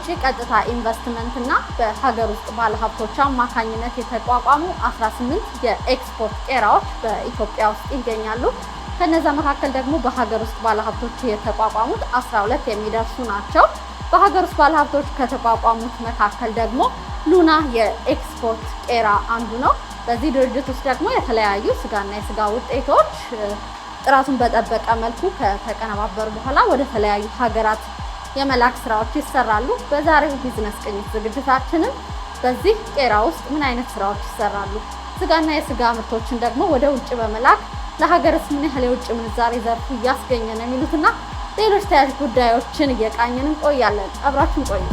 የውጭ ቀጥታ ኢንቨስትመንትና በሀገር ውስጥ ባለሀብቶች አማካኝነት የተቋቋሙ 18 የኤክስፖርት ቄራዎች በኢትዮጵያ ውስጥ ይገኛሉ። ከነዛ መካከል ደግሞ በሀገር ውስጥ ባለሀብቶች የተቋቋሙት 12 የሚደርሱ ናቸው። በሀገር ውስጥ ባለሀብቶች ከተቋቋሙት መካከል ደግሞ ሉና የኤክስፖርት ቄራ አንዱ ነው። በዚህ ድርጅት ውስጥ ደግሞ የተለያዩ ስጋና የስጋ ውጤቶች ጥራቱን በጠበቀ መልኩ ከተቀነባበሩ በኋላ ወደ ተለያዩ ሀገራት የመላክ ስራዎች ይሰራሉ። በዛሬው ቢዝነስ ቅኝት ዝግጅታችንም በዚህ ቄራ ውስጥ ምን አይነት ስራዎች ይሰራሉ፣ ስጋና የስጋ ምርቶችን ደግሞ ወደ ውጭ በመላክ ለሀገርስ ምን ያህል የውጭ ምንዛሬ ዘርፉ እያስገኘ ነው የሚሉትና ሌሎች ተያያዥ ጉዳዮችን እየቃኘን እንቆያለን። አብራችሁን ቆዩ።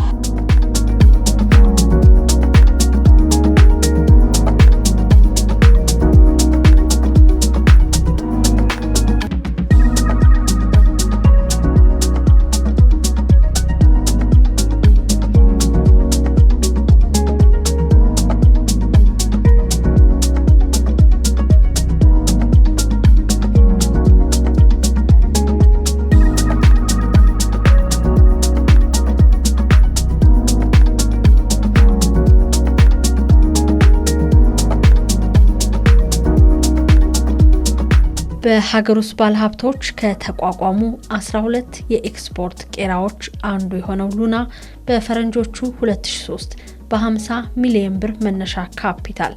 በሀገር ውስጥ ባለሀብቶች ከተቋቋሙ 12 የኤክስፖርት ቄራዎች አንዱ የሆነው ሉና በፈረንጆቹ 2003 በ50 ሚሊዮን ብር መነሻ ካፒታል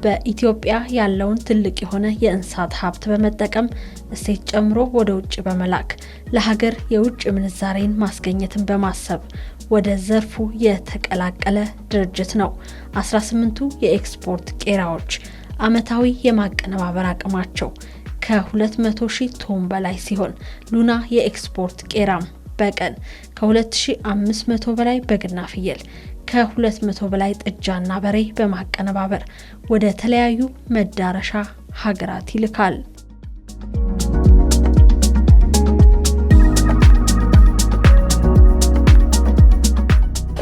በኢትዮጵያ ያለውን ትልቅ የሆነ የእንስሳት ሀብት በመጠቀም እሴት ጨምሮ ወደ ውጭ በመላክ ለሀገር የውጭ ምንዛሬን ማስገኘትን በማሰብ ወደ ዘርፉ የተቀላቀለ ድርጅት ነው። 18ቱ የኤክስፖርት ቄራዎች አመታዊ የማቀነባበር አቅማቸው ከ200,000 ቶን በላይ ሲሆን ሉና የኤክስፖርት ቄራም በቀን ከ2500 በላይ በግና ፍየል ከ200 በላይ ጥጃና በሬ በማቀነባበር ወደ ተለያዩ መዳረሻ ሀገራት ይልካል።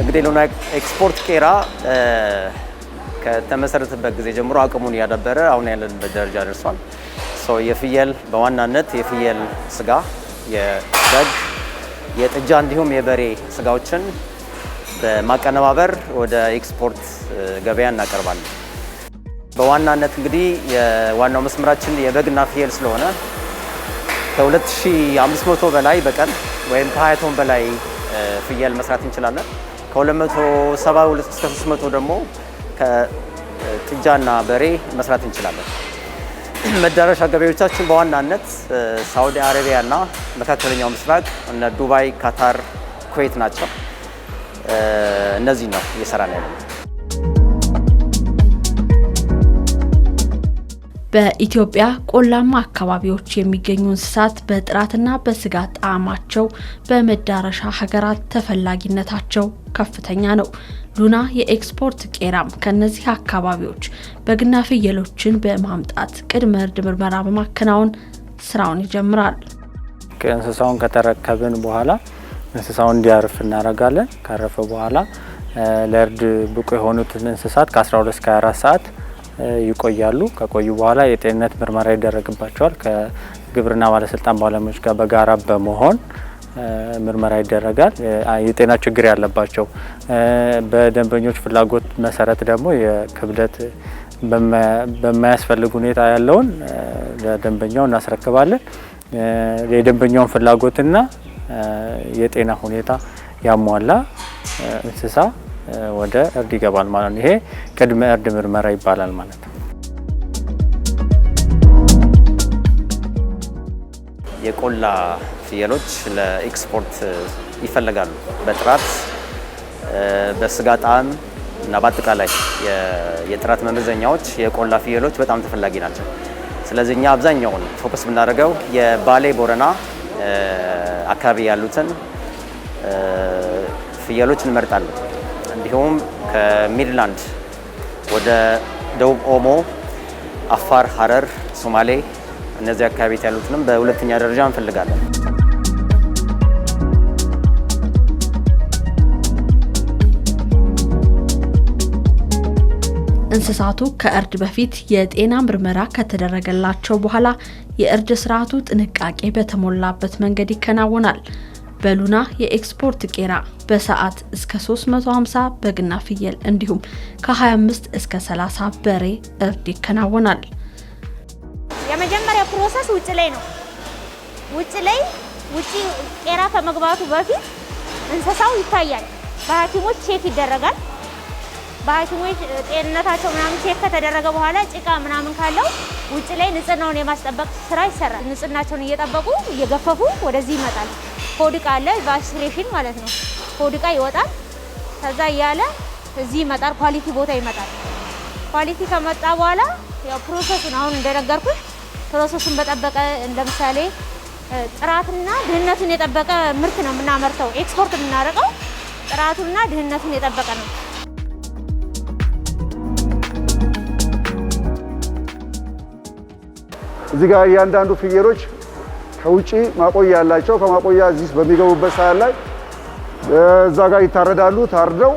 እንግዲህ ሉና ኤክስፖርት ቄራ ከተመሰረተበት ጊዜ ጀምሮ አቅሙን ያዳበረ አሁን ያለንበት ደረጃ ደርሷል። የፍየል በዋናነት የፍየል ስጋ፣ የበግ፣ የጥጃ እንዲሁም የበሬ ስጋዎችን በማቀነባበር ወደ ኤክስፖርት ገበያ እናቀርባለን። በዋናነት እንግዲህ የዋናው መስመራችን የበግና ፍየል ስለሆነ ከ2500 በላይ በቀን ወይም ከ20 ቶን በላይ ፍየል መስራት እንችላለን። ከ270 እስከ 300 ደግሞ ከጥጃና በሬ መስራት እንችላለን። መዳረሻ ገበያዎቻችን በዋናነት ሳውዲ አረቢያ እና መካከለኛው ምስራቅ እነ ዱባይ፣ ካታር፣ ኩዌት ናቸው። እነዚህ ነው እየሰራን ያለው። በኢትዮጵያ ቆላማ አካባቢዎች የሚገኙ እንስሳት በጥራትና በስጋ ጣዕማቸው በመዳረሻ ሀገራት ተፈላጊነታቸው ከፍተኛ ነው። ሉና የኤክስፖርት ቄራም ከነዚህ አካባቢዎች በግና ፍየሎችን በማምጣት ቅድመ እርድ ምርመራ በማከናወን ስራውን ይጀምራል። እንስሳውን ከተረከብን በኋላ እንስሳውን እንዲያርፍ እናደርጋለን። ካረፈ በኋላ ለእርድ ብቁ የሆኑትን እንስሳት ከ12 እስከ 24 ሰዓት ይቆያሉ። ከቆዩ በኋላ የጤንነት ምርመራ ይደረግባቸዋል። ከግብርና ባለስልጣን ባለሙያዎች ጋር በጋራ በመሆን ምርመራ ይደረጋል። የጤና ችግር ያለባቸው በደንበኞች ፍላጎት መሰረት ደግሞ የክብደት በማያስፈልግ ሁኔታ ያለውን ለደንበኛው እናስረክባለን። የደንበኛውን ፍላጎትና የጤና ሁኔታ ያሟላ እንስሳ ወደ እርድ ይገባል ማለት ነው። ይሄ ቅድመ እርድ ምርመራ ይባላል ማለት ነው። የቆላ ፍየሎች ለኤክስፖርት ይፈልጋሉ። በጥራት በስጋ ጣዕም እና በአጠቃላይ የጥራት መመዘኛዎች የቆላ ፍየሎች በጣም ተፈላጊ ናቸው። ስለዚህ እኛ አብዛኛውን ፎከስ ብናደርገው የባሌ ቦረና አካባቢ ያሉትን ፍየሎች እንመርጣለን። እንዲሁም ከሚድላንድ ወደ ደቡብ ኦሞ፣ አፋር፣ ሀረር፣ ሶማሌ እነዚህ አካባቢ ያሉትንም በሁለተኛ ደረጃ እንፈልጋለን። እንስሳቱ ከእርድ በፊት የጤና ምርመራ ከተደረገላቸው በኋላ የእርድ ስርዓቱ ጥንቃቄ በተሞላበት መንገድ ይከናወናል። በሉና የኤክስፖርት ቄራ በሰዓት እስከ 350 በግና ፍየል እንዲሁም ከ25 እስከ 30 በሬ እርድ ይከናወናል። የመጀመሪያ ፕሮሰስ ውጭ ላይ ነው። ውጭ ቄራ ከመግባቱ በፊት እንስሳው ይታያል። በሐኪሞች ቼክ ይደረጋል። በሐኪሞች ጤንነታቸው ምናምን ቼክ ከተደረገ በኋላ ጭቃ ምናምን ካለው ውጭ ላይ ንጽህናውን የማስጠበቅ ስራ ይሰራል። ንጽህናቸውን እየጠበቁ እየገፈፉ ወደዚህ ይመጣል። ኮድቃ አለ፣ ቫክሲኔሽን ማለት ነው። ኮድቃ ይወጣል። ከዛ እያለ እዚህ ይመጣል፣ ኳሊቲ ቦታ ይመጣል። ኳሊቲ ከመጣ በኋላ ያው ፕሮሰሱን አሁን እንደነገርኩት ፕሮሰሱን በጠበቀ ለምሳሌ ጥራትና ድህነቱን የጠበቀ ምርት ነው የምናመርተው። ኤክስፖርት የምናደርገው ጥራቱንና ድህነቱን የጠበቀ ነው። እዚህ ጋር እያንዳንዱ ፍየሎች ከውጪ ማቆያ ያላቸው ከማቆያ እዚህ በሚገቡበት ሰዓት ላይ እዛ ጋር ይታረዳሉ። ታርደው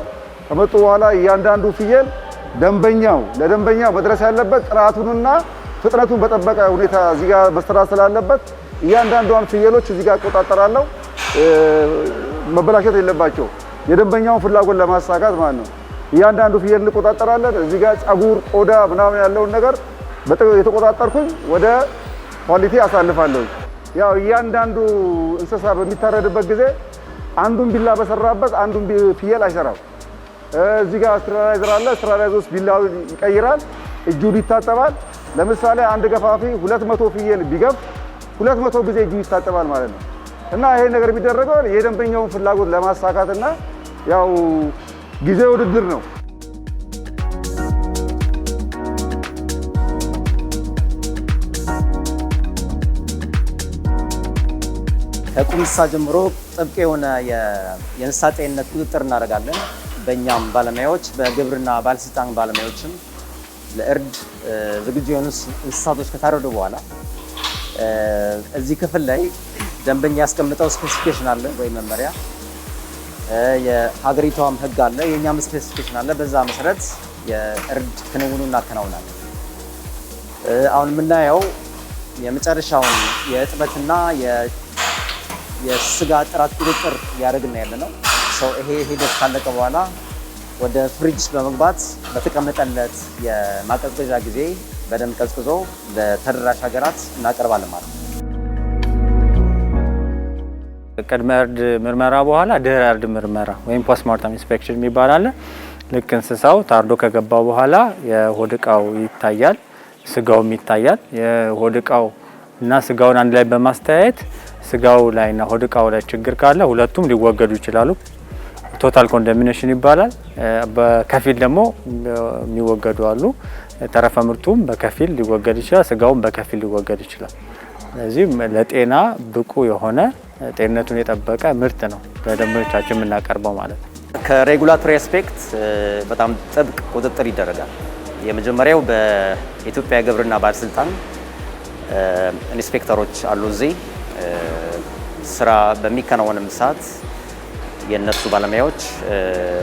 ከመጡ በኋላ እያንዳንዱ ፍየል ለደንበኛ መድረስ ያለበት ጥራቱንና ፍጥነቱን በጠበቀ ሁኔታ እዚህ ጋር መስተራት ስላለበት እያንዳንዷን ፍየሎች እዚህ ጋር እቆጣጠራለሁ። መበላሸት የለባቸው የደንበኛውን ፍላጎት ለማሳካት ማለት ነው። እያንዳንዱ ፍየል እንቆጣጠራለን። እዚህ ጋር ጸጉር፣ ቆዳ ምናምን ያለውን ነገር የተቆጣጠርኩኝ ወደ ኳሊቲ አሳልፋለሁ። ያው እያንዳንዱ እንስሳ በሚታረድበት ጊዜ አንዱን ቢላ በሰራበት አንዱን ፍየል አይሰራም። እዚህ ጋር ስትራላይዘር አለ። ስትራላይዘር ውስጥ ቢላውን ይቀይራል፣ እጁን ይታጠባል። ለምሳሌ አንድ ገፋፊ 200 ፍየል ቢገፍ 200 ጊዜ እጁ ይታጠባል ማለት ነው። እና ይሄ ነገር የሚደረገው የደንበኛውን ፍላጎት ለማሳካትና ያው ጊዜ ውድድር ነው። ከቁም እንስሳ ጀምሮ ጥብቅ የሆነ የእንስሳት ጤንነት ቁጥጥር እናደርጋለን። በእኛም ባለሙያዎች በግብርና ባለስልጣን ባለሙያዎችም ለእርድ ዝግጁ የሆኑ እንስሳቶች ከታረዱ በኋላ እዚህ ክፍል ላይ ደንበኛ ያስቀምጠው ስፔሲፊኬሽን አለ ወይ መመሪያ፣ የሀገሪቷም ሕግ አለ፣ የእኛም ስፔሲፊኬሽን አለ። በዛ መሰረት የእርድ ክንውኑ እናከናውናለን። አሁን የምናየው የመጨረሻውን የእጥበትና የስጋ ጥራት ቁጥጥር እያደረግን ያለ ነው። ይሄ ሂደት ካለቀ በኋላ ወደ ፍሪጅ በመግባት በተቀመጠለት የማቀዝቀዣ ጊዜ በደንብ ቀዝቅዞ ለተደራሽ ሀገራት እናቀርባለን ማለት ነው። ቅድመ እርድ ምርመራ በኋላ ድህረ እርድ ምርመራ ወይም ፖስትሞርተም ኢንስፔክሽን የሚባል አለ። ልክ እንስሳው ታርዶ ከገባ በኋላ የሆድ እቃው ይታያል፣ ስጋውም ይታያል። የሆድ እቃው እና ስጋውን አንድ ላይ በማስተያየት ስጋው ላይና ሆድ እቃው ላይ ችግር ካለ ሁለቱም ሊወገዱ ይችላሉ። ቶታል ኮንደሚኔሽን ይባላል። በከፊል ደግሞ የሚወገዱ አሉ። ተረፈ ምርቱም በከፊል ሊወገድ ይችላል፣ ስጋውም በከፊል ሊወገድ ይችላል። ስለዚህ ለጤና ብቁ የሆነ ጤንነቱን የጠበቀ ምርት ነው ለደንበኞቻችን የምናቀርበው ማለት ነው። ከሬጉላቶሪ አስፔክት በጣም ጥብቅ ቁጥጥር ይደረጋል። የመጀመሪያው በኢትዮጵያ ግብርና ባለስልጣን ኢንስፔክተሮች አሉ። እዚህ ስራ በሚከናወንም ሰዓት የነሱ ባለሙያዎች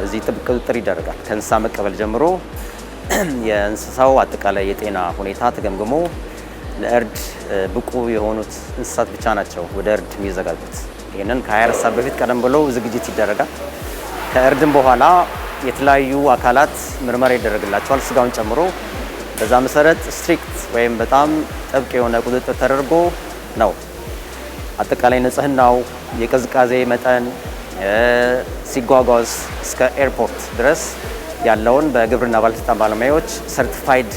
እዚህ ጥብቅ ቁጥጥር ይደረጋል። ከእንስሳ መቀበል ጀምሮ የእንስሳው አጠቃላይ የጤና ሁኔታ ተገምግሞ ለእርድ ብቁ የሆኑት እንስሳት ብቻ ናቸው ወደ እርድ የሚዘጋጁት። ይህንን ከ24 ሰዓት በፊት ቀደም ብሎ ዝግጅት ይደረጋል። ከእርድም በኋላ የተለያዩ አካላት ምርመራ ይደረግላቸዋል፣ ስጋውን ጨምሮ። በዛ መሰረት ስትሪክት ወይም በጣም ጥብቅ የሆነ ቁጥጥር ተደርጎ ነው አጠቃላይ ንጽህናው፣ የቅዝቃዜ መጠን ሲጓጓዝ እስከ ኤርፖርት ድረስ ያለውን በግብርና ባለስልጣን ባለሙያዎች ሰርቲፋይድ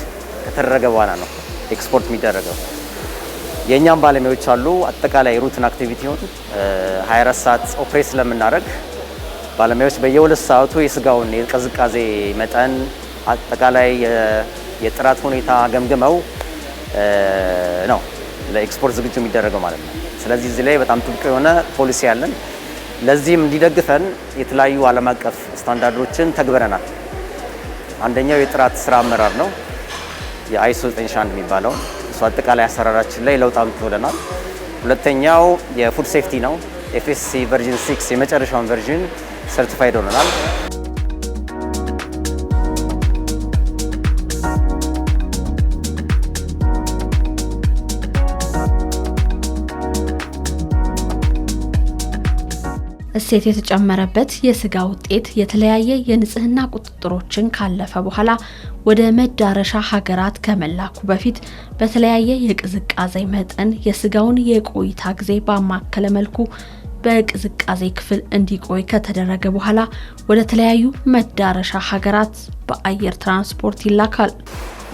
ከተደረገ በኋላ ነው ኤክስፖርት የሚደረገው። የእኛም ባለሙያዎች አሉ። አጠቃላይ ሩትን አክቲቪቲውን 24 ሰዓት ኦፕሬት ስለምናደርግ ባለሙያዎች በየ2 ሰዓቱ የስጋውን የቅዝቃዜ መጠን አጠቃላይ የጥራት ሁኔታ ገምግመው ነው ለኤክስፖርት ዝግጁ የሚደረገው ማለት ነው። ስለዚህ እዚህ ላይ በጣም ጥብቅ የሆነ ፖሊሲ ያለን፣ ለዚህም እንዲደግፈን የተለያዩ ዓለም አቀፍ ስታንዳርዶችን ተግብረናል። አንደኛው የጥራት ስራ አመራር ነው፣ የአይሶ 9001 የሚባለው እሱ አጠቃላይ አሰራራችን ላይ ለውጥ አምጥቶልናል። ሁለተኛው የፉድ ሴፍቲ ነው። ኤፍኤስሲ ቨርዥን 6 የመጨረሻውን ቨርዥን ሰርቲፋይድ ሆነናል። እሴት የተጨመረበት የስጋ ውጤት የተለያየ የንጽህና ቁጥጥሮችን ካለፈ በኋላ ወደ መዳረሻ ሀገራት ከመላኩ በፊት በተለያየ የቅዝቃዜ መጠን የስጋውን የቆይታ ጊዜ ባማከለ መልኩ በቅዝቃዜ ክፍል እንዲቆይ ከተደረገ በኋላ ወደ ተለያዩ መዳረሻ ሀገራት በአየር ትራንስፖርት ይላካል።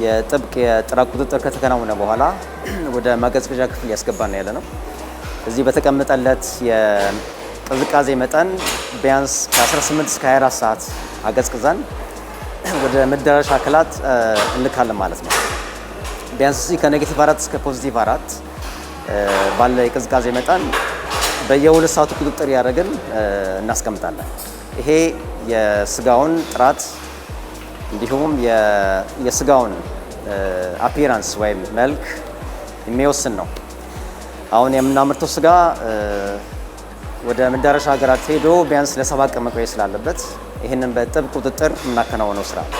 የጥብቅ የጥራት ቁጥጥር ከተከናወነ በኋላ ወደ ማቀዝቀዣ ክፍል ያስገባን ያለ ነው። እዚህ በተቀመጠለት የቅዝቃዜ መጠን ቢያንስ ከ18 እስከ 24 ሰዓት አቀዝቅዘን ወደ መዳረሻ አካላት እንልካለን ማለት ነው። ቢያንስ እዚህ ከኔጌቲቭ 4 እስከ ፖዚቲቭ 4 ባለ የቅዝቃዜ መጠን በየ2 ሰዓቱ ቁጥጥር ያደረግን እናስቀምጣለን። ይሄ የስጋውን ጥራት እንዲሁም የስጋውን አፒራንስ ወይም መልክ የሚወስን ነው። አሁን የምናመርተው ስጋ ወደ መዳረሻ ሀገራት ሄዶ ቢያንስ ለ7 ቀን መቆየት ስላለበት ይህንን በጥብቅ ቁጥጥር የምናከናውነው ስራ ነው።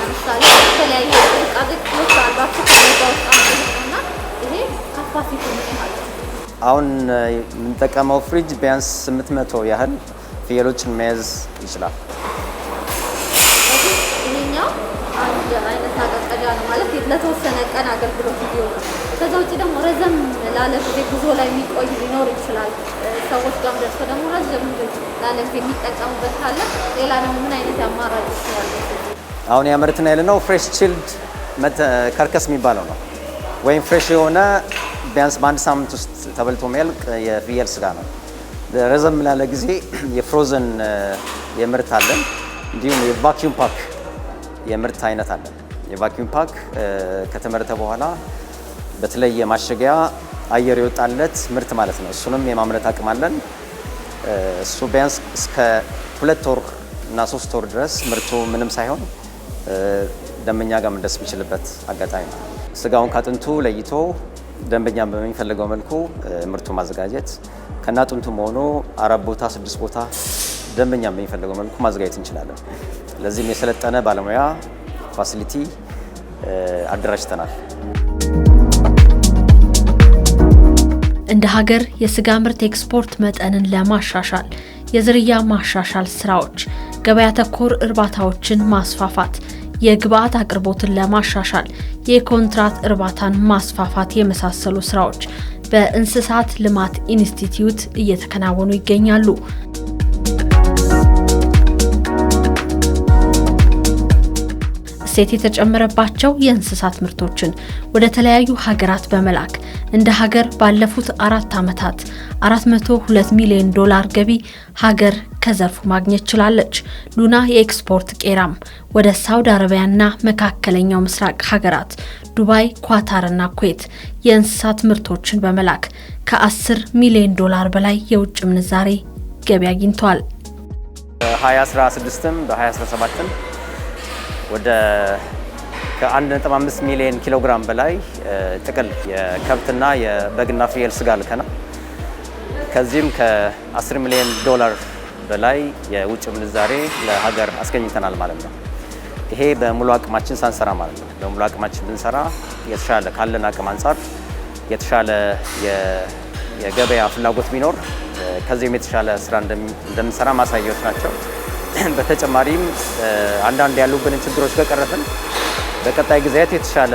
ለምሳሌ የተለያዩ ቅዝቃዜ ክፍሎች አሏቸው ከዛ ይሄ ካፓሲቲ ነው። አሁን የምንጠቀመው ፍሪጅ ቢያንስ 800 ያህል ፍየሎችን መያዝ ይችላል። ይሄኛው አንድ አይነት ማቀዝቀዣ ነው ማለት ለተወሰነ ቀን አገልግሎት ይውላል። ከዛ ውጭ ደግሞ ረዘም ላለ ጊዜ ጉዞ ላይ የሚቆይ ሊኖር ይችላል። ሰዎች ጋር ደርሶ ደግሞ ረዘም ላለ ጊዜ የሚጠቀሙበት ካለ ሌላ ደግሞ ምን አይነት አማራጮች አሉ? አሁን ያመርትና ያለነው ፍሬሽ ቺልድ ከርከስ የሚባለው ነው። ወይም ፍሬሽ የሆነ ቢያንስ በአንድ ሳምንት ውስጥ ተበልቶ የሚያልቅ የፍየል ስጋ ነው። ረዘም ላለ ጊዜ የፍሮዘን የምርት አለን። እንዲሁም የቫኪዩም ፓክ የምርት አይነት አለን። የቫኪዩም ፓክ ከተመረተ በኋላ በተለየ ማሸጊያ አየር የወጣለት ምርት ማለት ነው። እሱንም የማምረት አቅም አለን። እሱ ቢያንስ እስከ 2 ወር እና 3 ወር ድረስ ምርቱ ምንም ሳይሆን ደንበኛ ጋር መድረስ የሚችልበት አጋጣሚ ነው። ስጋውን ካጥንቱ ለይቶ ደንበኛ በሚፈልገው መልኩ ምርቱ ማዘጋጀት ከናጥንቱ ሆኖ 4 ቦታ 6 ቦታ ደንበኛ በሚፈልገው መልኩ ማዘጋጀት እንችላለን። ለዚህም የሰለጠነ ባለሙያ ፋሲሊቲ አደራጅተናል። እንደ ሀገር የስጋ ምርት ኤክስፖርት መጠንን ለማሻሻል የዝርያ ማሻሻል ስራዎች፣ ገበያ ተኮር እርባታዎችን ማስፋፋት፣ የግብአት አቅርቦትን ለማሻሻል የኮንትራት እርባታን ማስፋፋት የመሳሰሉ ስራዎች በእንስሳት ልማት ኢንስቲትዩት እየተከናወኑ ይገኛሉ። እሴት የተጨመረባቸው የእንስሳት ምርቶችን ወደ ተለያዩ ሀገራት በመላክ እንደ ሀገር ባለፉት 4 ዓመታት $402 ሚሊዮን ገቢ ሀገር ከዘርፉ ማግኘት ችላለች። ሉና የኤክስፖርት ቄራም ወደ ሳውዲ አረቢያና መካከለኛው ምስራቅ ሀገራት ዱባይ፣ ኳታርና ኩዌት የእንስሳት ምርቶችን በመላክ ከ$10 ሚሊዮን በላይ የውጭ ምንዛሬ ገቢ አግኝቷል። በ2016ም በ2017ም ወደ ከ1.5 ሚሊዮን ኪሎ ግራም በላይ ጥቅል የከብትና የበግና ፍየል ስጋ ልከናል። ከዚህም ከ10 ሚሊዮን ዶላር በላይ የውጭ ምንዛሬ ለሀገር አስገኝተናል ማለት ነው። ይሄ በሙሉ አቅማችን ሳንሰራ ማለት ነው። በሙሉ አቅማችን ብንሰራ የተሻለ ካለን አቅም አንጻር የተሻለ የገበያ ፍላጎት ቢኖር ከዚህም የተሻለ ስራ እንደምንሰራ ማሳያዎች ናቸው። በተጨማሪም አንዳንድ ያሉብንን ችግሮች ከቀረፍን በቀጣይ ጊዜያት የተሻለ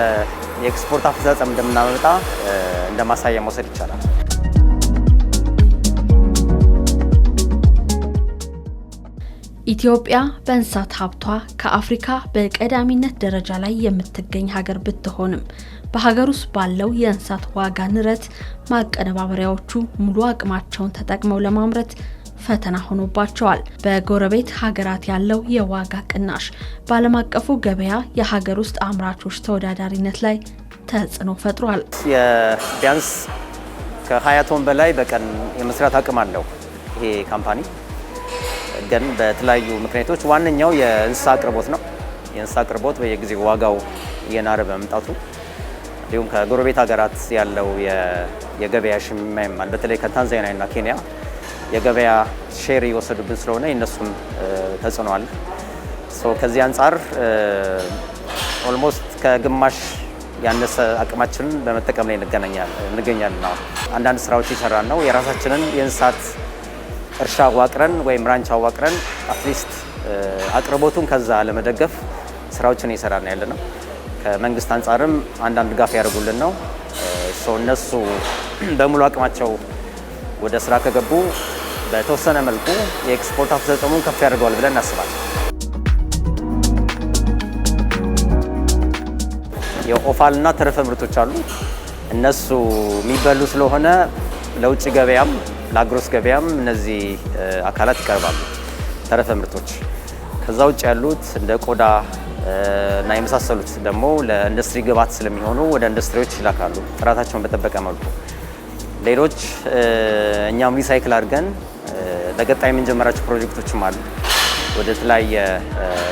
የኤክስፖርት አፈጻጸም እንደምናመጣ እንደማሳያ መውሰድ ይቻላል። ኢትዮጵያ በእንስሳት ሀብቷ ከአፍሪካ በቀዳሚነት ደረጃ ላይ የምትገኝ ሀገር ብትሆንም በሀገር ውስጥ ባለው የእንስሳት ዋጋ ንረት ማቀነባበሪያዎቹ ሙሉ አቅማቸውን ተጠቅመው ለማምረት ፈተና ሆኖባቸዋል። በጎረቤት ሀገራት ያለው የዋጋ ቅናሽ በዓለም አቀፉ ገበያ የሀገር ውስጥ አምራቾች ተወዳዳሪነት ላይ ተጽዕኖ ፈጥሯል። ቢያንስ ከ20 ቶን በላይ በቀን የመስራት አቅም አለው ይሄ ካምፓኒ። ግን በተለያዩ ምክንያቶች ዋነኛው የእንስሳ አቅርቦት ነው። የእንስሳ አቅርቦት በየጊዜው ዋጋው እየናረ በመምጣቱ እንዲሁም ከጎረቤት ሀገራት ያለው የገበያ ሽሚያማል በተለይ ከታንዛኒያና ኬንያ የገበያ ሼር እየወሰዱብን ስለሆነ የእነሱም ተጽዕኖ አለ። ከዚህ አንጻር ኦልሞስት ከግማሽ ያነሰ አቅማችንን በመጠቀም ላይ እንገኛለን። አንዳንድ ስራዎች እየሰራን ነው። የራሳችንን የእንስሳት እርሻ አዋቅረን ወይም ራንች አዋቅረን አትሊስት አቅርቦቱን ከዛ ለመደገፍ ስራዎችን እየሰራን ያለ ነው። ከመንግስት አንጻርም አንዳንድ ድጋፍ ያደርጉልን ነው። እነሱ በሙሉ አቅማቸው ወደ ስራ ከገቡ በተወሰነ መልኩ የኤክስፖርት አፈጻጸሙን ከፍ ያደርገዋል ብለን እናስባለን። የኦፋልና ተረፈ ምርቶች አሉ። እነሱ የሚበሉ ስለሆነ ለውጭ ገበያም ለአግሮስ ገበያም እነዚህ አካላት ይቀርባሉ። ተረፈ ምርቶች ከዛ ውጭ ያሉት እንደ ቆዳ እና የመሳሰሉት ደግሞ ለኢንዱስትሪ ግብዓት ስለሚሆኑ ወደ ኢንዱስትሪዎች ይላካሉ ጥራታቸውን በጠበቀ መልኩ። ሌሎች እኛም ሪሳይክል አድርገን ለቀጣይ የምንጀምራቸው ፕሮጀክቶችም አሉ። ወደ ተለያየ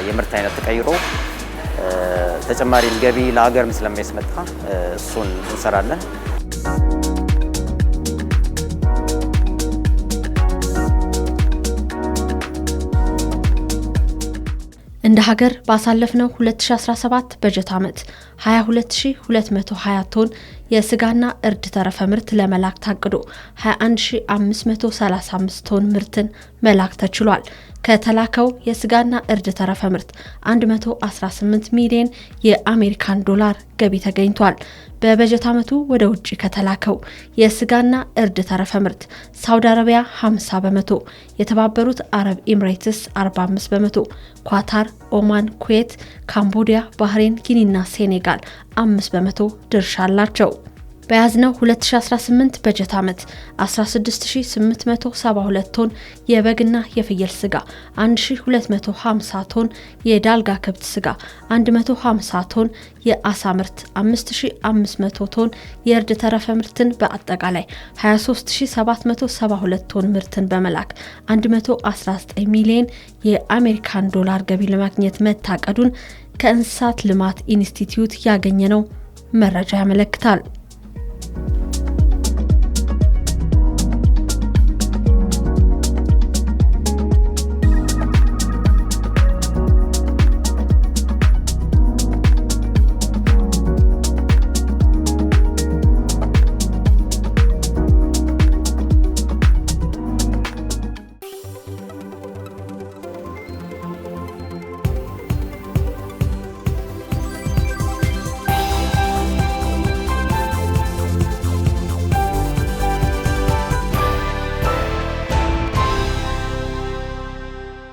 የምርት አይነት ተቀይሮ ተጨማሪ ገቢ ለሀገርም ስለሚያስመጣ እሱን እንሰራለን። እንደ ሀገር ባሳለፍነው 2017 በጀት ዓመት 22220 ቶን የስጋና እርድ ተረፈ ምርት ለመላክ ታቅዶ 21535 ቶን ምርትን መላክ ተችሏል። ከተላከው የስጋና እርድ ተረፈ ምርት 118 ሚሊዮን የአሜሪካን ዶላር ገቢ ተገኝቷል። በበጀት ዓመቱ ወደ ውጭ ከተላከው የስጋና እርድ ተረፈ ምርት ሳውዲ አረቢያ 50%፣ የተባበሩት አረብ ኤምሬትስ 45%፣ ኳታር፣ ኦማን፣ ኩዌት፣ ካምቦዲያ፣ ባህሬን፣ ጊኒና ሴኔጋል 5% ድርሻ አላቸው። በያዝነው 2018 በጀት ዓመት 16872 ቶን የበግና የፍየል ስጋ፣ 1250 ቶን የዳልጋ ከብት ስጋ፣ 150 ቶን የአሳ ምርት፣ 5500 ቶን የእርድ ተረፈ ምርትን በአጠቃላይ 23772 ቶን ምርትን በመላክ 119 ሚሊዮን የአሜሪካን ዶላር ገቢ ለማግኘት መታቀዱን ከእንስሳት ልማት ኢንስቲትዩት ያገኘነው መረጃ ያመለክታል።